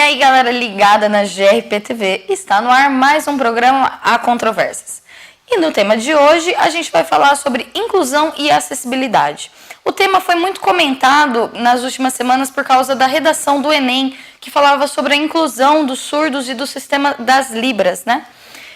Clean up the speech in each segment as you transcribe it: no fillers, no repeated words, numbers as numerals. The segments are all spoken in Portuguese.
aí, galera ligada na GRPTV, está no ar mais um programa Há Controvérsias. E no tema de hoje, a gente vai falar sobre inclusão e acessibilidade. O tema foi muito comentado nas últimas semanas por causa da redação do Enem, que falava sobre a inclusão dos surdos e do sistema das Libras, né?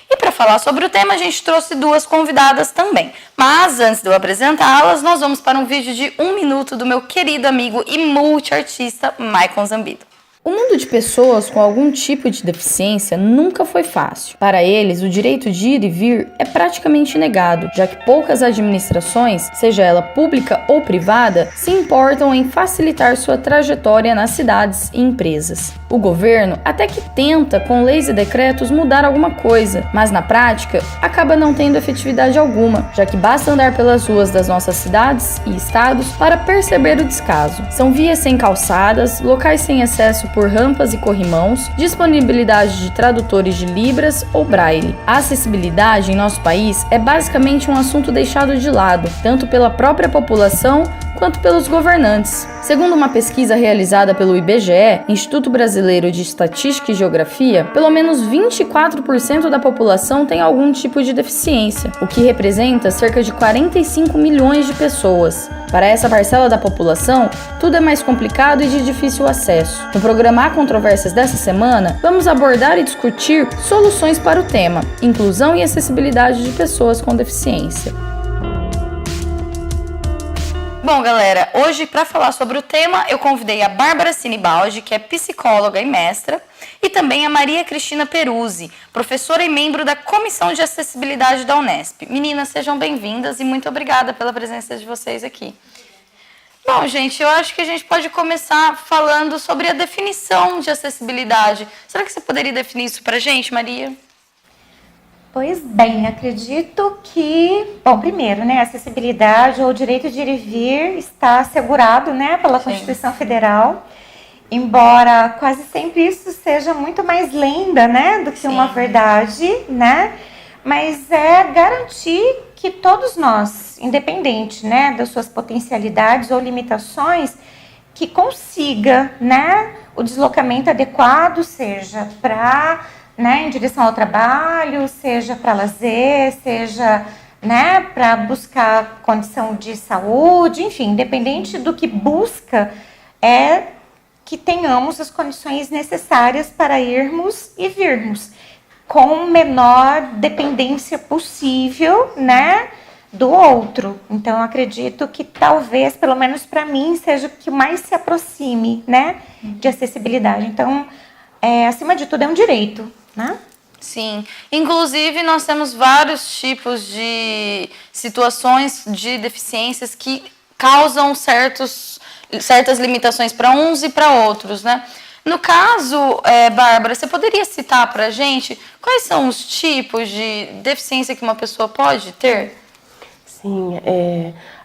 E para falar sobre o tema, a gente trouxe duas convidadas também. Mas antes de eu apresentá-las, nós vamos para um vídeo de 1 minuto do meu querido amigo e multiartista, Maicon Zambido. O mundo de pessoas com algum tipo de deficiência nunca foi fácil. Para eles, o direito de ir e vir é praticamente negado, já que poucas administrações, seja ela pública ou privada, se importam em facilitar sua trajetória nas cidades e empresas. O governo até que tenta, com leis e decretos, mudar alguma coisa, mas na prática acaba não tendo efetividade alguma, já que basta andar pelas ruas das nossas cidades e estados para perceber o descaso. São vias sem calçadas, locais sem acesso por rampas e corrimãos, disponibilidade de tradutores de Libras ou Braille. A acessibilidade em nosso país é basicamente um assunto deixado de lado, tanto pela própria população quanto pelos governantes. Segundo uma pesquisa realizada pelo IBGE, Instituto Brasileiro de Estatística e Geografia, pelo menos 24% da população tem algum tipo de deficiência, o que representa cerca de 45 milhões de pessoas. Para essa parcela da população, tudo é mais complicado e de difícil acesso. No programa Há Controvérsias dessa semana, vamos abordar e discutir soluções para o tema: inclusão e acessibilidade de pessoas com deficiência. Bom, galera, hoje para falar sobre o tema, eu convidei a Bárbara Sinibaldi, que é psicóloga e mestra, e também a Maria Cristina Peruzzi, professora e membro da Comissão de Acessibilidade da Unesp. Meninas, sejam bem-vindas e muito obrigada pela presença de vocês aqui. Bom, gente, eu acho que a gente pode começar falando sobre a definição de acessibilidade. Será que você poderia definir isso pra gente, Maria? Pois bem, acredito que, bom, primeiro, né, a acessibilidade ou o direito de ir e vir está assegurado, né, pela Constituição Federal, embora quase sempre isso seja muito mais lenda, né, do que uma verdade, né, mas é garantir que todos nós, independente, né, das suas potencialidades ou limitações, que consiga, né, o deslocamento adequado, seja para, né, em direção ao trabalho, seja para lazer, seja, né, para buscar condição de saúde, enfim, independente do que busca, é que tenhamos as condições necessárias para irmos e virmos, com menor dependência possível, né, do outro. Então, acredito que talvez, pelo menos para mim, seja o que mais se aproxime, né, de acessibilidade. Então, acima de tudo, é um direito, né? Sim, inclusive nós temos vários tipos de situações de deficiências que causam certas limitações para uns e para outros, né? No caso, Bárbara, você poderia citar para a gente quais são os tipos de deficiência que uma pessoa pode ter? Sim,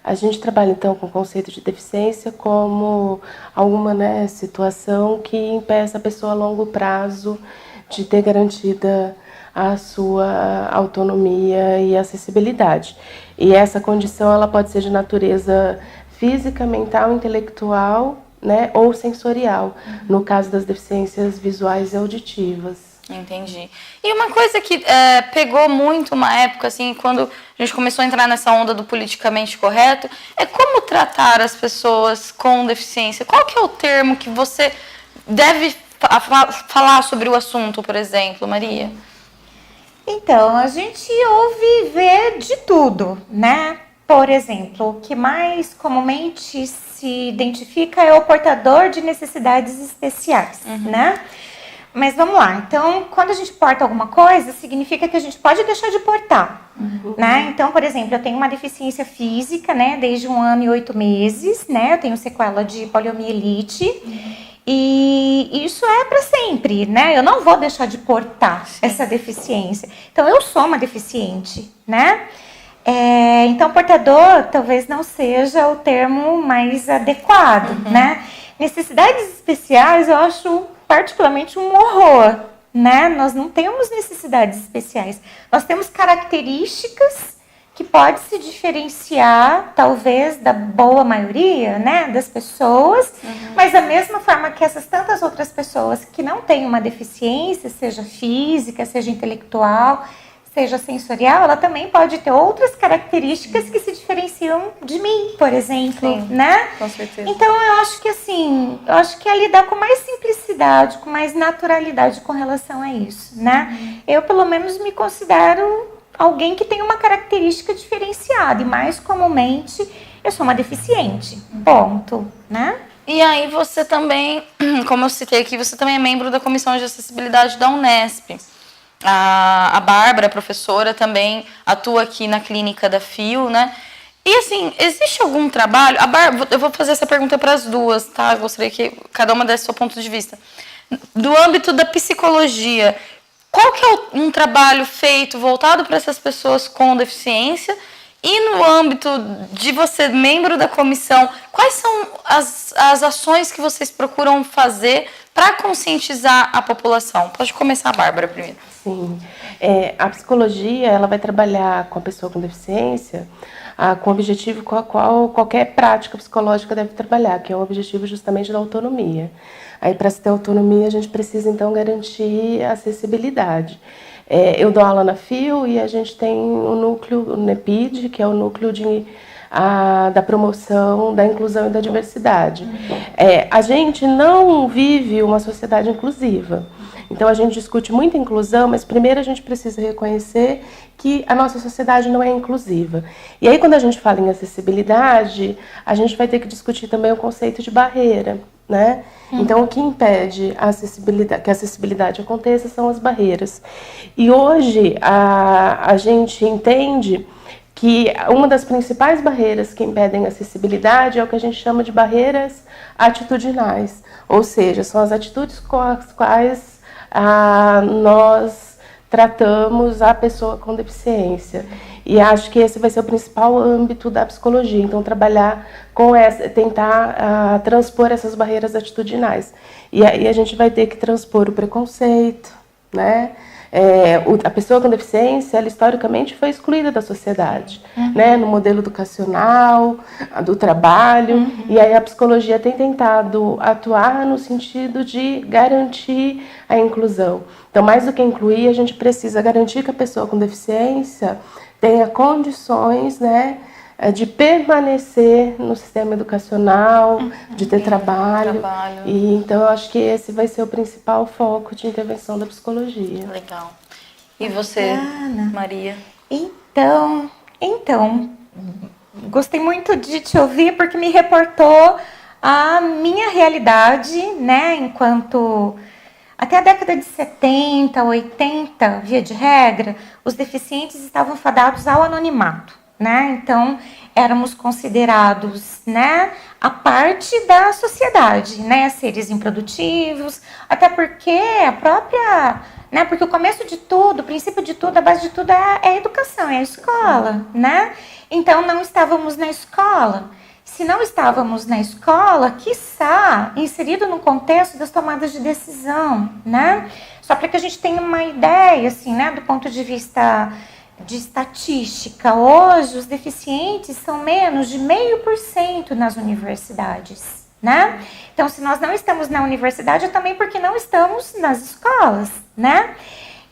a gente trabalha então com o conceito de deficiência como alguma, né, situação que impeça a pessoa a longo prazo de ter garantida a sua autonomia e acessibilidade. E essa condição ela pode ser de natureza física, mental, intelectual, né, ou sensorial, no caso das deficiências visuais e auditivas. Entendi. E uma coisa que pegou muito uma época, assim, quando a gente começou a entrar nessa onda do politicamente correto, é como tratar as pessoas com deficiência. Qual que é o termo que você deve falar sobre o assunto, por exemplo, Maria? Então, a gente ouve ver de tudo, né? Por exemplo, o que mais comumente se identifica é o portador de necessidades especiais, né? Mas vamos lá, então, quando a gente porta alguma coisa, significa que a gente pode deixar de portar, né? Então, por exemplo, eu tenho uma deficiência física, né, desde 1 ano e 8 meses, né? Eu tenho sequela de poliomielite, e isso é para sempre, né? Eu não vou deixar de portar essa deficiência. Então, eu sou uma deficiente, né? Então, portador talvez não seja o termo mais adequado, né? Necessidades especiais eu acho particularmente um horror, né? Nós não temos necessidades especiais. Nós temos características que pode se diferenciar, talvez, da boa maioria, né, das pessoas, mas da mesma forma que essas tantas outras pessoas que não têm uma deficiência, seja física, seja intelectual, seja sensorial, ela também pode ter outras características que se diferenciam de mim, por exemplo, Sim, né? com certeza. Então, eu acho que assim, é lidar com mais simplicidade, com mais naturalidade com relação a isso, né? Eu, pelo menos, me considero alguém que tem uma característica diferenciada e, mais comumente, eu sou uma deficiente, ponto, né? E aí você também, como eu citei aqui, você também é membro da Comissão de Acessibilidade da Unesp. A Bárbara, professora, também atua aqui na clínica da FIO, né? E assim, existe algum trabalho... eu vou fazer essa pergunta para as duas, tá? Eu gostaria que cada uma desse seu ponto de vista. Do âmbito da psicologia, qual que é um trabalho feito voltado para essas pessoas com deficiência? E no âmbito de você, membro da comissão, quais são as ações que vocês procuram fazer para conscientizar a população? Pode começar a Bárbara primeiro. Sim, a psicologia ela vai trabalhar com a pessoa com deficiência com o objetivo com o qual qualquer prática psicológica deve trabalhar, que é o objetivo justamente da autonomia. Aí, para se ter autonomia, a gente precisa, então, garantir a acessibilidade. Eu dou aula na FIO e a gente tem o núcleo, o NEPID, que é o núcleo da promoção da inclusão e da diversidade. A gente não vive uma sociedade inclusiva. Então, a gente discute muito inclusão, mas primeiro a gente precisa reconhecer que a nossa sociedade não é inclusiva. E aí, quando a gente fala em acessibilidade, a gente vai ter que discutir também o conceito de barreira, né? Então, o que impede que a acessibilidade aconteça são as barreiras. E hoje, a gente entende que uma das principais barreiras que impedem a acessibilidade é o que a gente chama de barreiras atitudinais. Ou seja, são as atitudes com as quais nós tratamos a pessoa com deficiência. E acho que esse vai ser o principal âmbito da psicologia. Então, trabalhar com tentar transpor essas barreiras atitudinais. E aí a gente vai ter que transpor o preconceito, né? A pessoa com deficiência, ela historicamente foi excluída da sociedade, né? No modelo educacional, do trabalho. E aí a psicologia tem tentado atuar no sentido de garantir a inclusão. Então, mais do que incluir, a gente precisa garantir que a pessoa com deficiência tenha condições, né, de permanecer no sistema educacional, de ter trabalho. E então eu acho que esse vai ser o principal foco de intervenção da psicologia. Legal. E você, Maria? Então, gostei muito de te ouvir porque me reportou a minha realidade, né, enquanto até a década de 70, 80, via de regra, os deficientes estavam fadados ao anonimato, né? Então, éramos considerados, né, a parte da sociedade, né, seres improdutivos, até porque a própria, né, porque o começo de tudo, o princípio de tudo, a base de tudo é a educação, é a escola, né? Então, não estávamos na escola. Se não estávamos na escola, quiçá inserido no contexto das tomadas de decisão, né? Só para que a gente tenha uma ideia, assim, né, do ponto de vista de estatística, hoje os deficientes são menos de 0,5% nas universidades, né? Então, se nós não estamos na universidade, é também porque não estamos nas escolas, né?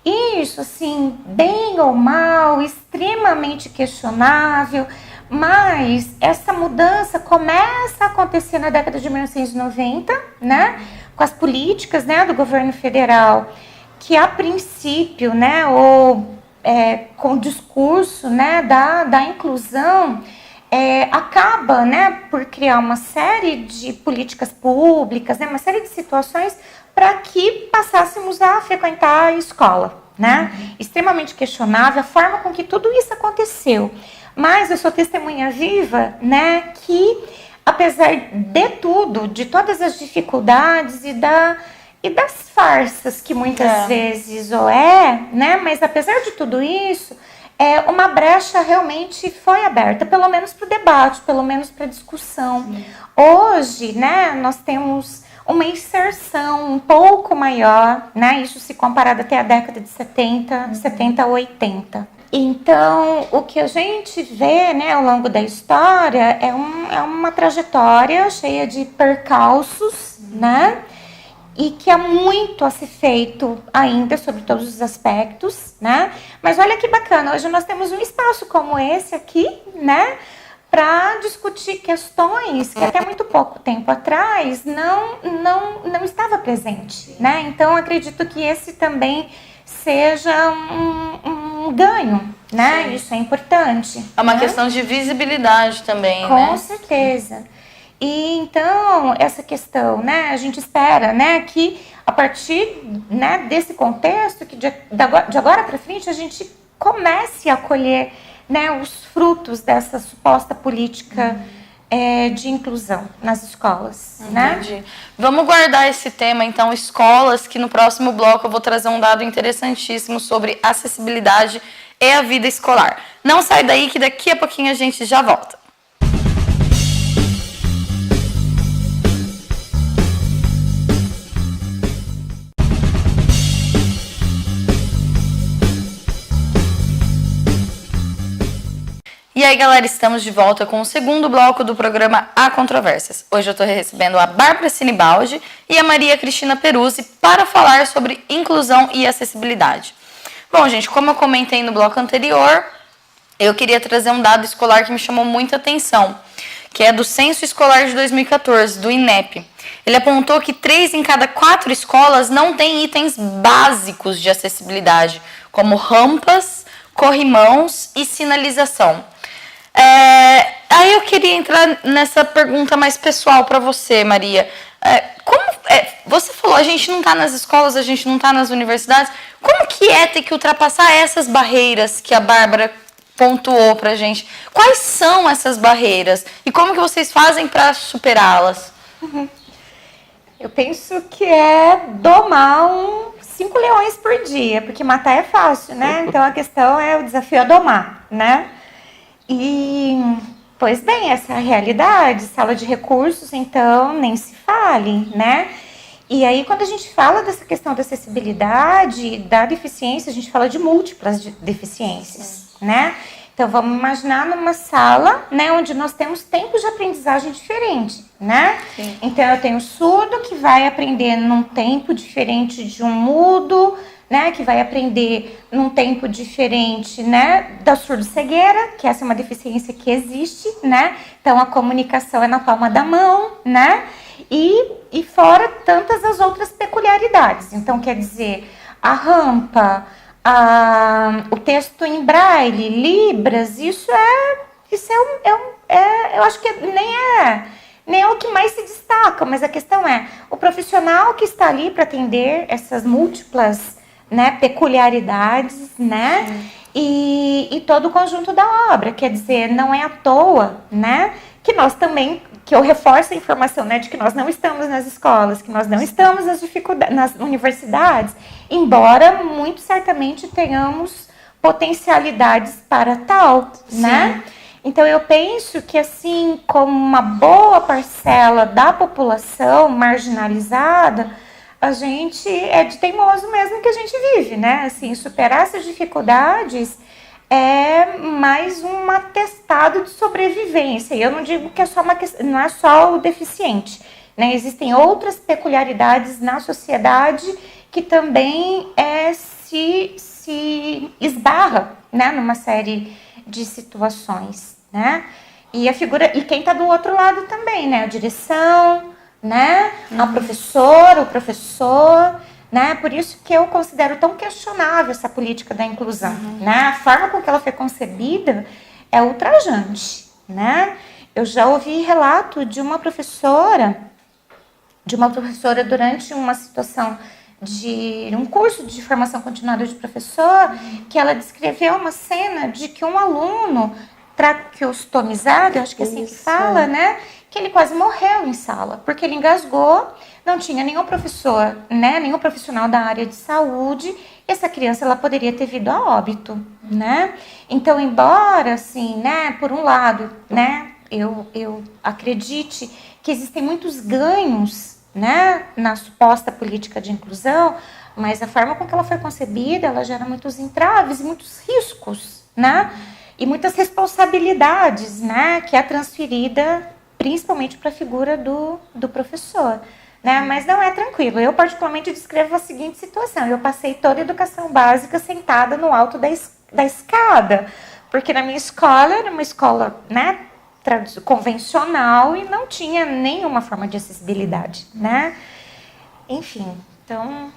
Isso, assim, bem ou mal, extremamente questionável. Mas essa mudança começa a acontecer na década de 1990, né, com as políticas, né, do governo federal, que a princípio, né, com o discurso, né, da inclusão, acaba, né, por criar uma série de políticas públicas, né, uma série de situações para que passássemos a frequentar a escola, né? Extremamente questionável a forma com que tudo isso aconteceu. Mas eu sou testemunha viva, né, que apesar de tudo, de todas as dificuldades e das farsas que muitas vezes né, mas apesar de tudo isso, uma brecha realmente foi aberta, pelo menos para o debate, pelo menos para a discussão. Sim. Hoje, né, nós temos uma inserção um pouco maior, né, isso se comparado até a década de 70 a 80. Então, o que a gente vê, né, ao longo da história é uma trajetória cheia de percalços, né? E que há muito a ser feito ainda sobre todos os aspectos, né? Mas olha que bacana, hoje nós temos um espaço como esse aqui, né? Para discutir questões que até muito pouco tempo atrás não estava presente, né? Então, acredito que esse também seja um ganho, né? Sim. Isso é importante. É uma né? questão de visibilidade também, Com né? certeza. E então, essa questão, né, a gente espera, né, que a partir, né, desse contexto, que de agora para frente a gente comece a colher, né, os frutos dessa suposta política de inclusão nas escolas, né? Entendi. Vamos guardar esse tema, então, escolas, que no próximo bloco eu vou trazer um dado interessantíssimo sobre acessibilidade e a vida escolar. Não sai daí que daqui a pouquinho a gente já volta. E aí, galera, estamos de volta com o segundo bloco do programa Há Controvérsias. Hoje eu estou recebendo a Bárbara Sinibaldi e a Maria Cristina Peruzzi para falar sobre inclusão e acessibilidade. Bom, gente, como eu comentei no bloco anterior, eu queria trazer um dado escolar que me chamou muita atenção, que é do Censo Escolar de 2014, do INEP. Ele apontou que 3 em cada 4 escolas não têm itens básicos de acessibilidade, como rampas, corrimãos e sinalização. Aí eu queria entrar nessa pergunta mais pessoal para você, Maria. Você falou, a gente não está nas escolas, a gente não está nas universidades. Como que é ter que ultrapassar essas barreiras que a Bárbara pontuou para a gente? Quais são essas barreiras? E como que vocês fazem para superá-las? Eu penso que é domar 5 leões por dia, porque matar é fácil, né? Então a questão é o desafio é domar, né? E, pois bem, essa é a realidade, sala de recursos, então, nem se fale, né? E aí, quando a gente fala dessa questão da acessibilidade, da deficiência, a gente fala de múltiplas deficiências, né? Então, vamos imaginar numa sala, né, onde nós temos tempos de aprendizagem diferentes, né? Sim. Então, eu tenho surdo que vai aprender num tempo diferente de um mudo, né, que vai aprender num tempo diferente, né, da surdo-cegueira, que essa é uma deficiência que existe, né? Então, a comunicação é na palma da mão, né? E fora tantas as outras peculiaridades. Então, quer dizer, a rampa, o texto em braille, libras, eu acho que nem é o que mais se destaca, mas a questão é, o profissional que está ali para atender essas múltiplas, né, peculiaridades, né, e todo o conjunto da obra, quer dizer, não é à toa, né, que nós também, que eu reforço a informação, né, de que nós não estamos nas escolas, que nós não estamos nas universidades, embora muito certamente tenhamos potencialidades para tal, né? Então eu penso que assim como uma boa parcela da população marginalizada, a gente é de teimoso mesmo que a gente vive, né? Assim, superar essas dificuldades é mais um atestado de sobrevivência. E eu não digo que é só não é só o deficiente, né? Existem outras peculiaridades na sociedade que também se esbarra, né, numa série de situações, né? E quem está do outro lado também, né? A direção, né? A professora, o professor, né? Por isso que eu considero tão questionável essa política da inclusão, né? A forma com que ela foi concebida é ultrajante, né? Eu já ouvi relato de uma professora durante uma situação de um curso de formação continuada de professor, que ela descreveu uma cena de que um aluno traqueostomizado, eu acho que é assim que fala, né? Que ele quase morreu em sala, porque ele engasgou, não tinha nenhum professor, né? Nenhum profissional da área de saúde, e essa criança ela poderia ter vindo a óbito, né? Então, embora, assim, né? Por um lado, né? Eu acredite que existem muitos ganhos, né, na suposta política de inclusão, mas a forma com que ela foi concebida, ela gera muitos entraves e muitos riscos, né? E muitas responsabilidades, né? Que é transferida principalmente para a figura do professor. Né? Mas não é tranquilo. Eu, particularmente, descrevo a seguinte situação. Eu passei toda a educação básica sentada no alto da escada. Porque na minha escola, era uma escola, né, convencional e não tinha nenhuma forma de acessibilidade. Né? Enfim, então...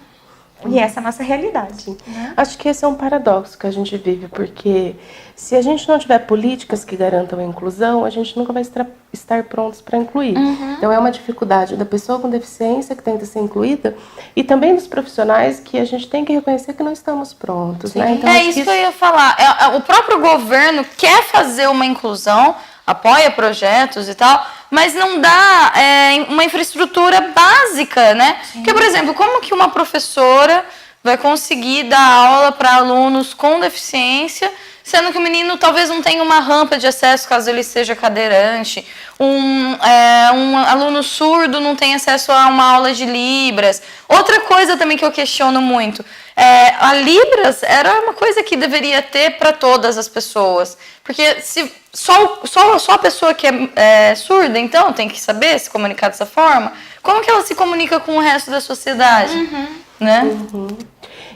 E essa é a nossa realidade. Né? Acho que esse é um paradoxo que a gente vive, porque se a gente não tiver políticas que garantam a inclusão, a gente nunca vai estar prontos para incluir. Então é uma dificuldade da pessoa com deficiência que tenta ser incluída e também dos profissionais que a gente tem que reconhecer que não estamos prontos. Né? Então, isso que eu ia falar. O próprio governo quer fazer uma inclusão, apoia projetos e tal, mas não dá uma infraestrutura básica, né? Porque, por exemplo, como que uma professora vai conseguir dar aula para alunos com deficiência, sendo que o menino talvez não tenha uma rampa de acesso caso ele seja cadeirante, um aluno surdo não tem acesso a uma aula de Libras. Outra coisa também que eu questiono muito, a Libras era uma coisa que deveria ter para todas as pessoas, porque se só a pessoa que é surda, então, tem que saber se comunicar dessa forma, como que ela se comunica com o resto da sociedade? Né?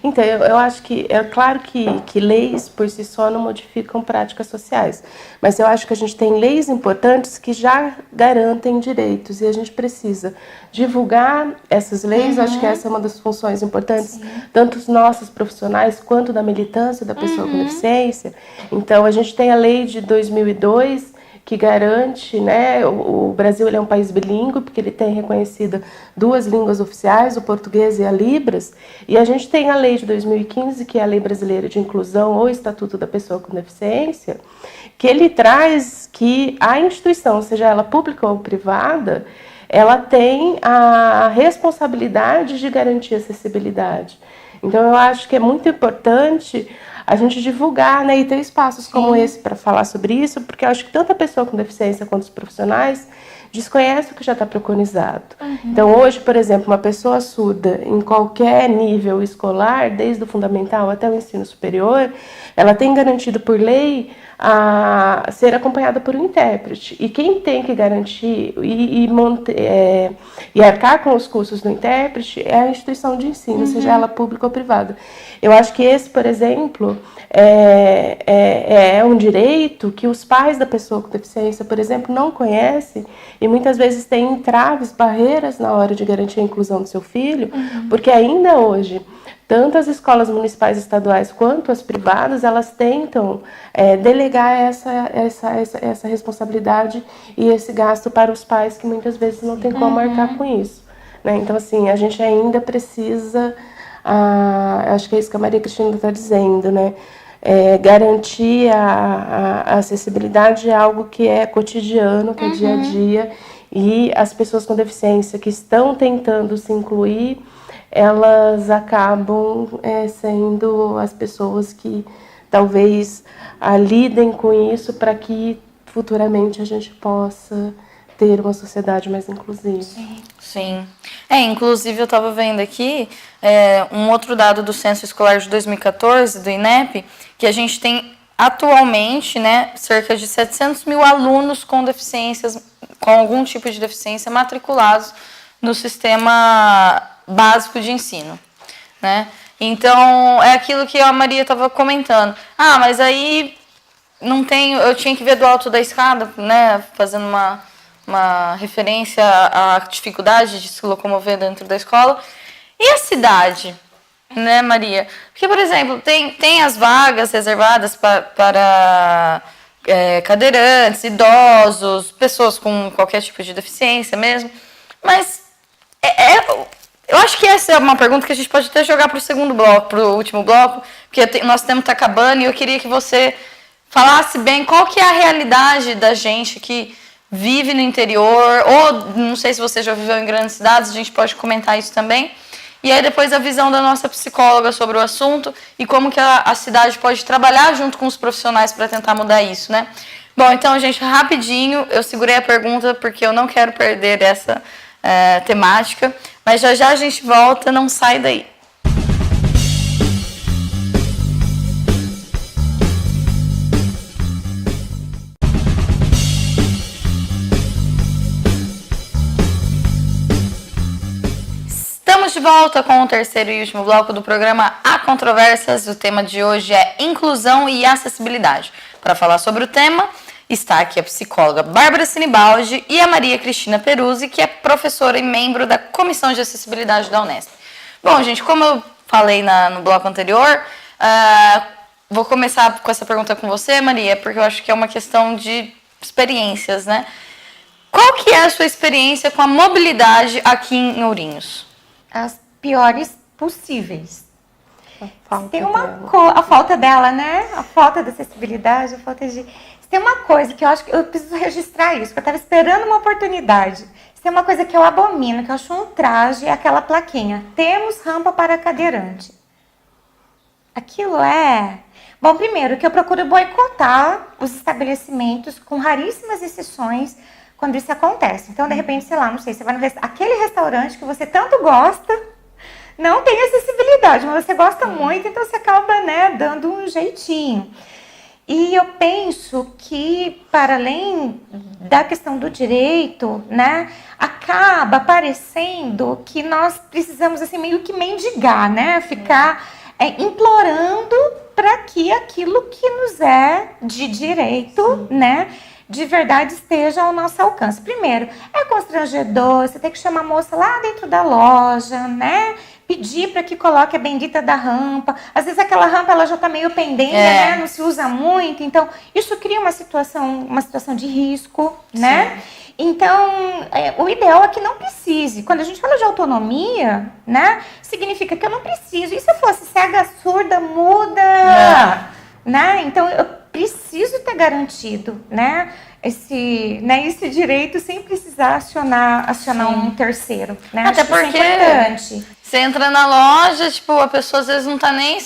Então, eu acho que é claro que leis por si só não modificam práticas sociais, mas eu acho que a gente tem leis importantes que já garantem direitos e a gente precisa divulgar essas leis. Acho que essa é uma das funções importantes, tanto os nossos profissionais quanto da militância da pessoa com deficiência. Então, a gente tem a lei de 2002 que garante, né, o Brasil ele é um país bilíngue, porque ele tem reconhecido 2 línguas oficiais, o português e a Libras, e a gente tem a lei de 2015, que é a Lei Brasileira de Inclusão ou Estatuto da Pessoa com Deficiência, que ele traz que a instituição, seja ela pública ou privada, ela tem a responsabilidade de garantir acessibilidade. Então, eu acho que é muito importante a gente divulgar, né, e ter espaços como esse para falar sobre isso, porque eu acho que tanto a pessoa com deficiência quanto os profissionais desconhecem o que já está preconizado. Então, hoje, por exemplo, uma pessoa surda em qualquer nível escolar, desde o fundamental até o ensino superior, ela tem garantido por lei a ser acompanhada por um intérprete. E quem tem que garantir e arcar com os custos do intérprete é a instituição de ensino, seja ela pública ou privada. Eu acho que esse, por exemplo, é um direito que os pais da pessoa com deficiência, por exemplo, não conhecem e muitas vezes têm entraves, barreiras na hora de garantir a inclusão do seu filho, porque ainda hoje tanto as escolas municipais e estaduais quanto as privadas, elas tentam delegar essa responsabilidade e esse gasto para os pais que muitas vezes não tem como arcar com isso. Né? Então, assim, a gente ainda precisa, acho que é isso que a Maria Cristina está dizendo, né? Garantir a acessibilidade é algo que é cotidiano, que é dia a dia, e as pessoas com deficiência que estão tentando se incluir, elas acabam sendo as pessoas que talvez lidem com isso para que futuramente a gente possa ter uma sociedade mais inclusiva. Sim. Inclusive eu estava vendo aqui um outro dado do Censo Escolar de 2014, do INEP, que a gente tem atualmente, né, cerca de 700 mil alunos com deficiências, com algum tipo de deficiência matriculados no sistema básico de ensino, né? Então, é aquilo que a Maria estava comentando. Mas aí não tenho, eu tinha que ver do alto da escada, né, fazendo uma referência à dificuldade de se locomover dentro da escola. E a cidade, né, Maria? Porque, por exemplo, tem as vagas reservadas para cadeirantes, idosos, pessoas com qualquer tipo de deficiência mesmo, mas eu acho que essa é uma pergunta que a gente pode até jogar para o segundo bloco, para o último bloco, porque nosso tempo está acabando e eu queria que você falasse bem qual que é a realidade da gente que vive no interior, ou não sei se você já viveu em grandes cidades, a gente pode comentar isso também. E aí depois a visão da nossa psicóloga sobre o assunto e como que a cidade pode trabalhar junto com os profissionais para tentar mudar isso, né? Bom, então, gente, rapidinho, eu segurei a pergunta porque eu não quero perder essa temática, mas já já a gente volta, não sai daí. de volta com o terceiro e último bloco do programa Há Controvérsias. O tema de hoje é inclusão e acessibilidade. Para falar sobre o tema, está aqui a psicóloga Bárbara Sinibaldi e a Maria Cristina Peruzzi, que é professora e membro da Comissão de Acessibilidade da Unesp. Bom, gente, como eu falei no bloco anterior, vou começar com essa pergunta com você, Maria, porque eu acho que é uma questão de experiências, né? Qual que é a sua experiência com a mobilidade aqui em Ourinhos? As piores possíveis. Tem dela. a falta dela, né? A falta de acessibilidade, a falta de... Tem uma coisa que eu acho que eu preciso registrar isso, porque eu estava esperando uma oportunidade. Tem uma coisa que eu abomino, que eu acho um traje, é aquela plaquinha. Temos rampa para cadeirante. Aquilo é... Bom, primeiro, que eu procuro boicotar os estabelecimentos, com raríssimas exceções, quando isso acontece. Então, de repente, sei lá, não sei, você vai aquele restaurante que você tanto gosta, não tem acessibilidade, mas você gosta muito, então você acaba, né, dando um jeitinho. E eu penso que, para além da questão do direito, né, acaba parecendo que nós precisamos, assim, meio que mendigar, né, ficar implorando para que aquilo que nos é de direito, né, de verdade esteja ao nosso alcance. Primeiro, é constrangedor, você tem que chamar a moça lá dentro da loja, né, pedir para que coloque a bendita da rampa. Às vezes aquela rampa ela já está meio pendente, né? Não se usa muito. Então, isso cria uma situação de risco, né? Então, o ideal é que não precise. Quando a gente fala de autonomia, né? Significa que eu não preciso. E se eu fosse cega, surda, muda? Né? Então, eu preciso ter garantido, né? Esse direito sem precisar acionar um terceiro, né? Até porque isso é importante. Você entra na loja, tipo, a pessoa às vezes não tá nem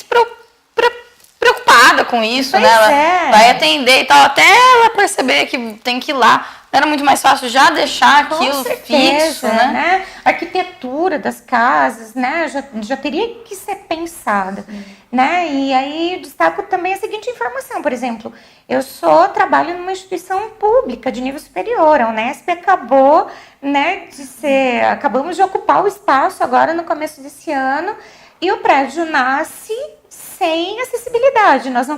preocupada com isso, Pois né? Ela vai é. atender e tal, até ela perceber que tem que ir lá. Era muito mais fácil já deixar aquilo fixo, né? A arquitetura das casas, né? Já teria que ser pensada, né? E aí eu destaco também a seguinte informação, por exemplo, eu trabalho numa instituição pública de nível superior, a Unesp acabou, né, acabamos de ocupar o espaço agora no começo desse ano, e o prédio nasce sem acessibilidade. Nós não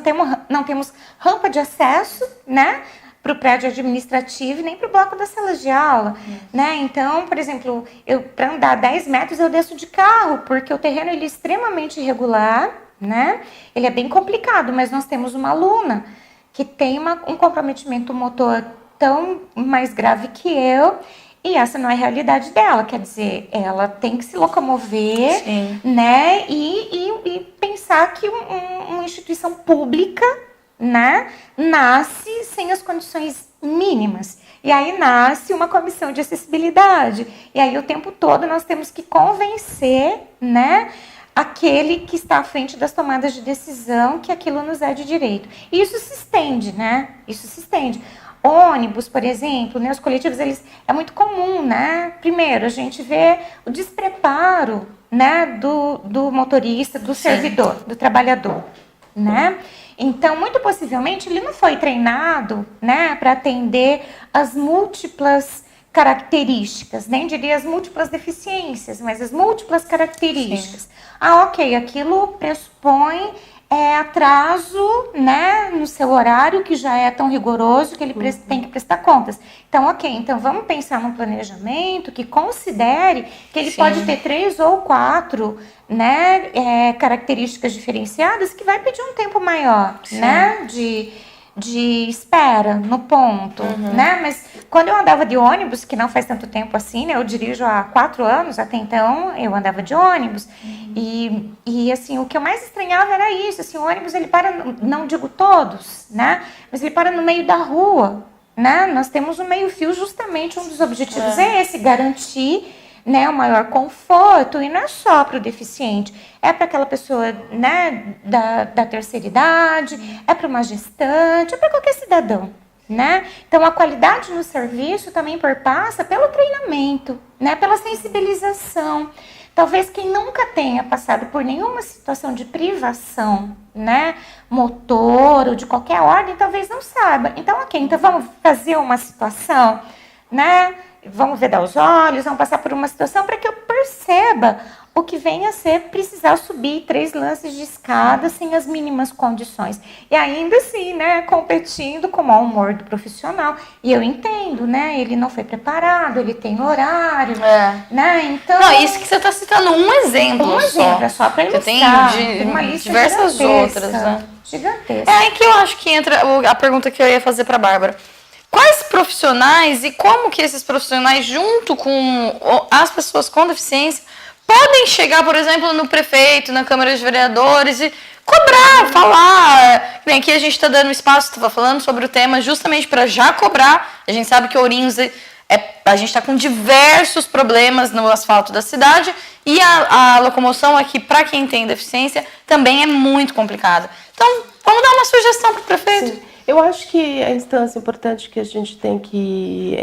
temos rampa de acesso, né, para o prédio administrativo nem para o bloco das salas de aula, né? Então, por exemplo, para andar 10 metros eu desço de carro, porque o terreno ele é extremamente irregular, né? Ele é bem complicado, mas nós temos uma aluna que tem um comprometimento motor tão mais grave que eu, e essa não é a realidade dela, quer dizer, ela tem que se locomover, né? E pensar que uma instituição pública, né, nasce sem as condições mínimas. E aí nasce uma comissão de acessibilidade. E aí o tempo todo nós temos que convencer, né, aquele que está à frente das tomadas de decisão que aquilo nos é de direito. E isso se estende, né? Isso se estende. Ônibus, por exemplo, né, os coletivos, é muito comum, né? Primeiro, a gente vê o despreparo, né, do motorista, do servidor, do trabalhador, né? Então, muito possivelmente, ele não foi treinado, né, para atender as múltiplas características, nem diria as múltiplas deficiências, mas as múltiplas características. Ok, aquilo pressupõe atraso, né, no seu horário, que já é tão rigoroso que ele tem que prestar contas. Então, então vamos pensar num planejamento que considere que ele pode ter 3 ou 4, né, características diferenciadas que vai pedir um tempo maior, né, de espera no ponto, né? Mas quando eu andava de ônibus, que não faz tanto tempo assim, né? Eu dirijo há 4 anos, até então eu andava de ônibus. E assim, o que eu mais estranhava era isso, assim, o ônibus ele para, não digo todos, né? Mas ele para no meio da rua, né? Nós temos um meio-fio, justamente um dos objetivos é esse, garantir, né, o maior conforto, e não é só para o deficiente, é para aquela pessoa, né, da terceira idade, é para uma gestante, é para qualquer cidadão, né? Então a qualidade no serviço também perpassa pelo treinamento, né, pela sensibilização. Talvez quem nunca tenha passado por nenhuma situação de privação, né, motor ou de qualquer ordem, talvez não saiba. Então, então vamos fazer uma situação, né? Vamos vedar os olhos, vamos passar por uma situação para que eu perceba o que vem a ser precisar subir 3 lances de escada sem as mínimas condições. E ainda assim, né, competindo com o mau humor do profissional. E eu entendo, né, ele não foi preparado, ele tem horário, né, então... Não, isso que você está citando um exemplo só. Um exemplo, é só para ilustrar. Tem uma lista diversas outras, né? Gigantesca. É aí que eu acho que entra a pergunta que eu ia fazer para a Bárbara. Quais profissionais e como que esses profissionais, junto com as pessoas com deficiência, podem chegar, por exemplo, no prefeito, na Câmara de Vereadores e cobrar, falar. Bem, aqui a gente está dando espaço, estava falando sobre o tema justamente para já cobrar. A gente sabe que Ourinhos, a gente está com diversos problemas no asfalto da cidade e a locomoção aqui, para quem tem deficiência, também é muito complicada. Então, vamos dar uma sugestão para o prefeito. Sim. Eu acho que a instância importante que a gente tem que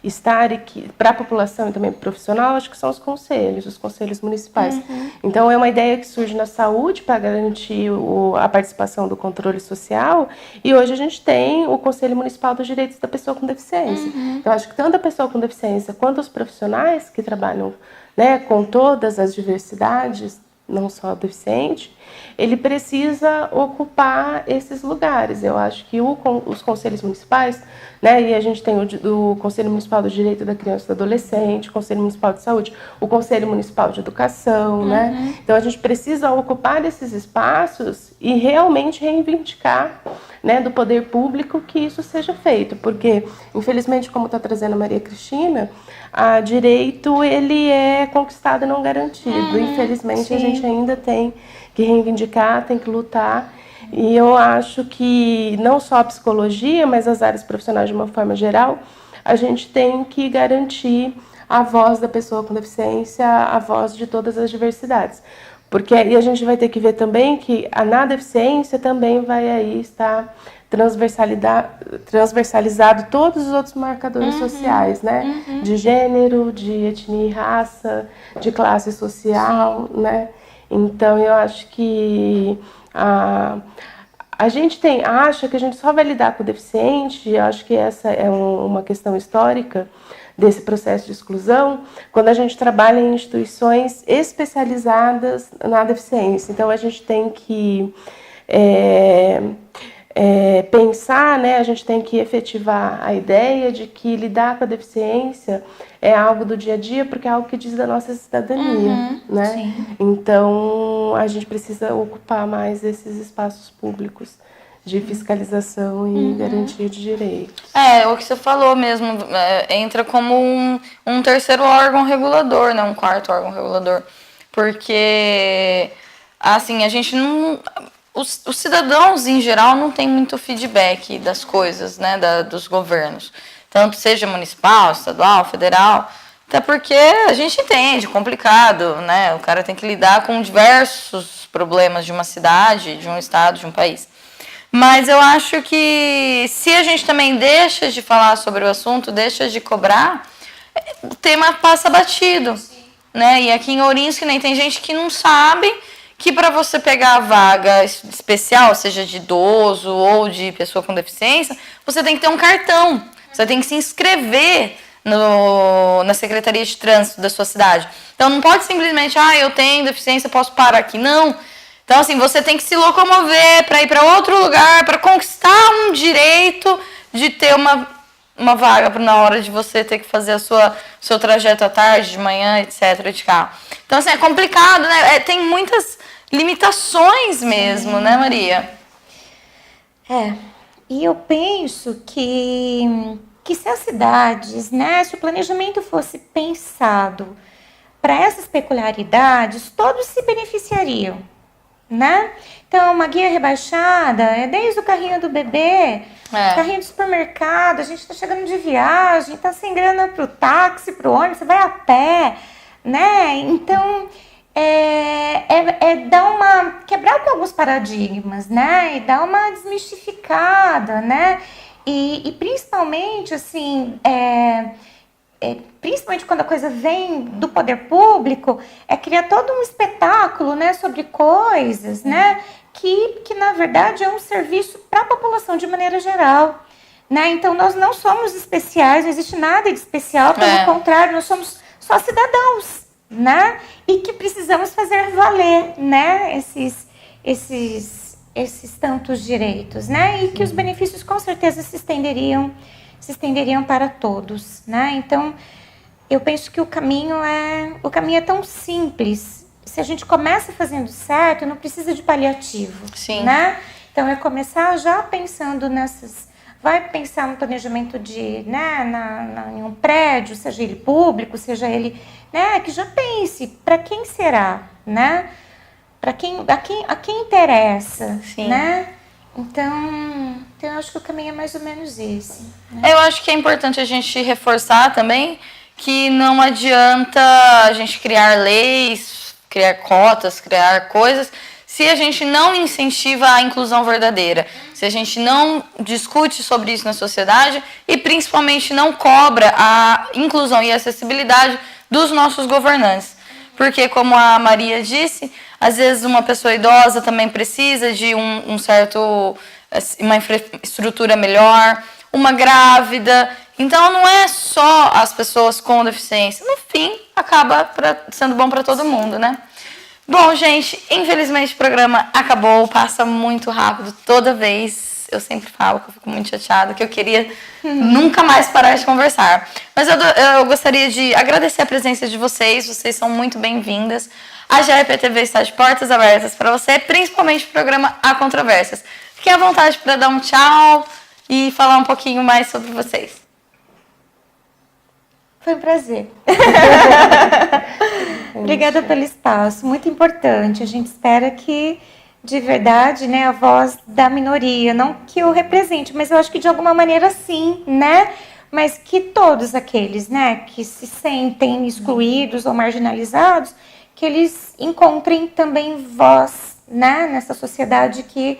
estar e que para a população e também para o profissional, acho que são os conselhos municipais. Então é uma ideia que surge na saúde para garantir a participação do controle social, e hoje a gente tem o Conselho Municipal dos Direitos da Pessoa com Deficiência. Então acho que tanto a pessoa com deficiência quanto os profissionais que trabalham, né, com todas as diversidades, não só deficiente, ele precisa ocupar esses lugares. Eu acho que os conselhos municipais, né, e a gente tem o Conselho Municipal do Direito da Criança e do Adolescente, o Conselho Municipal de Saúde, o Conselho Municipal de Educação, né? Então a gente precisa ocupar esses espaços e realmente reivindicar, né, do poder público que isso seja feito, porque infelizmente, como está trazendo a Maria Cristina, o direito ele é conquistado e não garantido. Infelizmente, a gente ainda tem que reivindicar, tem que lutar. E eu acho que não só a psicologia, mas as áreas profissionais de uma forma geral, a gente tem que garantir a voz da pessoa com deficiência, a voz de todas as diversidades. Porque aí a gente vai ter que ver também que na deficiência também vai aí estar transversalizado todos os outros marcadores sociais, né? De gênero, de etnia e raça, de classe social, né? Então eu acho que a gente acha que a gente só vai lidar com o deficiente, eu acho que essa é uma questão histórica desse processo de exclusão, quando a gente trabalha em instituições especializadas na deficiência. Então a gente tem que pensar, né, a gente tem que efetivar a ideia de que lidar com a deficiência é algo do dia a dia, porque é algo que diz da nossa cidadania, né? Sim. Então a gente precisa ocupar mais esses espaços públicos de fiscalização e garantia de direitos. O que você falou mesmo, entra como um terceiro órgão regulador, né, um quarto órgão regulador, porque assim, a gente não... Os cidadãos, em geral, não têm muito feedback das coisas, né, dos governos. Tanto seja municipal, estadual, federal. Até porque a gente entende, complicado, né? O cara tem que lidar com diversos problemas de uma cidade, de um estado, de um país. Mas eu acho que se a gente também deixa de falar sobre o assunto, deixa de cobrar, o tema passa batido. Né? E aqui em Ourinhos, que nem tem gente que não sabe que para você pegar a vaga especial, seja de idoso ou de pessoa com deficiência, você tem que ter um cartão. Você tem que se inscrever na Secretaria de Trânsito da sua cidade. Então não pode simplesmente, eu tenho deficiência, posso parar aqui. Não. Então assim, você tem que se locomover para ir para outro lugar, para conquistar um direito de ter uma vaga na hora de você ter que fazer seu trajeto à tarde, de manhã, etc. de carro. Então assim, é complicado, né? Tem muitas limitações mesmo, né, Maria? E eu penso que se as cidades, né, se o planejamento fosse pensado para essas peculiaridades, todos se beneficiariam, né? Então, uma guia rebaixada desde o carrinho do bebê, carrinho do supermercado, a gente está chegando de viagem, está sem grana para o táxi, para o ônibus, você vai a pé, né? Então, quebrar com alguns paradigmas, né? E dar uma desmistificada, né? E principalmente, assim, principalmente quando a coisa vem do poder público, criar todo um espetáculo, né, sobre coisas, né, que na verdade é um serviço para a população de maneira geral, né? Então nós não somos especiais, não existe nada de especial, pelo contrário, nós somos só cidadãos, né? E que precisamos fazer valer, né? Esses tantos direitos, né? E que os benefícios com certeza se estenderiam para todos, né? Então, eu penso que o caminho é tão simples. Se a gente começa fazendo certo, não precisa de paliativo, Sim. né? Então, é começar já pensando vai pensar no planejamento em um prédio, seja ele público, seja ele, né? Que já pense, para quem será, né? A quem interessa, Sim. né? Então, eu acho que o caminho é mais ou menos esse. Né? Eu acho que é importante a gente reforçar também que não adianta a gente criar leis, criar cotas, criar coisas, se a gente não incentiva a inclusão verdadeira, se a gente não discute sobre isso na sociedade e principalmente não cobra a inclusão e acessibilidade dos nossos governantes. Porque, como a Maria disse, às vezes uma pessoa idosa também precisa de uma infraestrutura melhor, uma grávida. Então, não é só as pessoas com deficiência. No fim, acaba sendo bom para todo mundo, né? Bom, gente, infelizmente o programa acabou, passa muito rápido toda vez. Eu sempre falo que eu fico muito chateada, que eu queria nunca mais parar de conversar. Mas eu gostaria de agradecer a presença de vocês são muito bem-vindas. A GEPTV está de portas abertas para você, principalmente o programa Há Controvérsias. Fiquem à vontade para dar um tchau e falar um pouquinho mais sobre vocês. Foi um prazer. Obrigada pelo espaço, muito importante. A gente espera que, de verdade, né, a voz da minoria, não que eu represente, mas eu acho que de alguma maneira sim, né? Mas que todos aqueles, né, que se sentem excluídos ou marginalizados, que eles encontrem também voz, né, nessa sociedade que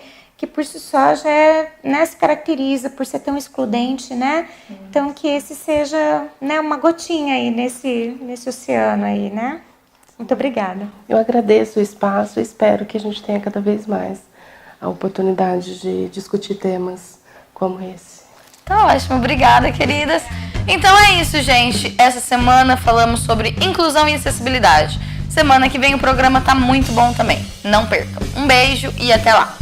por si só já se caracteriza por ser tão excludente, né? Então, que esse seja, né, uma gotinha aí nesse oceano aí, né? Muito obrigada. Eu agradeço o espaço e espero que a gente tenha cada vez mais a oportunidade de discutir temas como esse. Tá ótimo, obrigada, queridas. Então é isso, gente. Essa semana falamos sobre inclusão e acessibilidade. Semana que vem o programa tá muito bom também. Não percam. Um beijo e até lá.